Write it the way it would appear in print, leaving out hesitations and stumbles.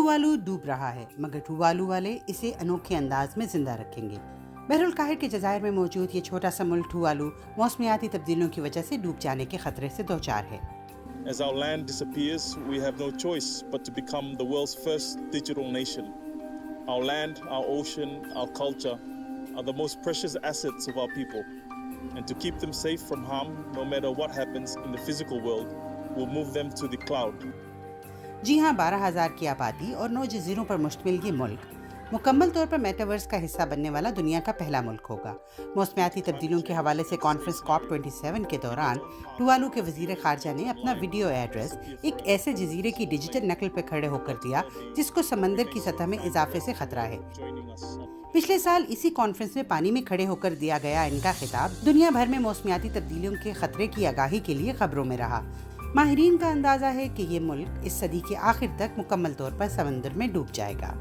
ٹووالو ڈوب رہا ہے مگر ٹووالو والے اسے انوکھے انداز میں زندہ رکھیں گے۔ بحر الکاہل کے جزائر میں موجود یہ چھوٹا سا ملک ٹووالو موسمیاتی تبدیلیوں کی وجہ سے ڈوب جانے کے خطرے سے دوچار ہے۔ As our land disappears, we have no choice but to become the world's first digital nation. Our land, our ocean, our culture are the most precious assets of our people. And to keep them safe from harm, no matter what happens in the physical world, we'll move them to the cloud. جی ہاں، 12,000 کی آبادی اور 9 جزیروں پر مشتمل یہ ملک مکمل طور پر metaverse کا حصہ بننے والا دنیا کا پہلا ملک ہوگا۔ موسمیاتی تبدیلیوں کے حوالے سے کانفرنس کاپ 27 کے دوران ٹووالو کے وزیر خارجہ نے اپنا ویڈیو ایڈریس ایک ایسے جزیرے کی ڈیجیٹل نقل پہ کھڑے ہو کر دیا جس کو سمندر کی سطح میں اضافے سے خطرہ ہے۔ پچھلے سال اسی کانفرنس میں پانی میں کھڑے ہو کر دیا گیا ان کا خطاب دنیا بھر میں موسمیاتی تبدیلیوں کے خطرے کی آگاہی کے لیے خبروں میں رہا۔ ماہرین کا اندازہ ہے کہ یہ ملک اس صدی کے آخر تک مکمل طور پر سمندر میں ڈوب جائے گا۔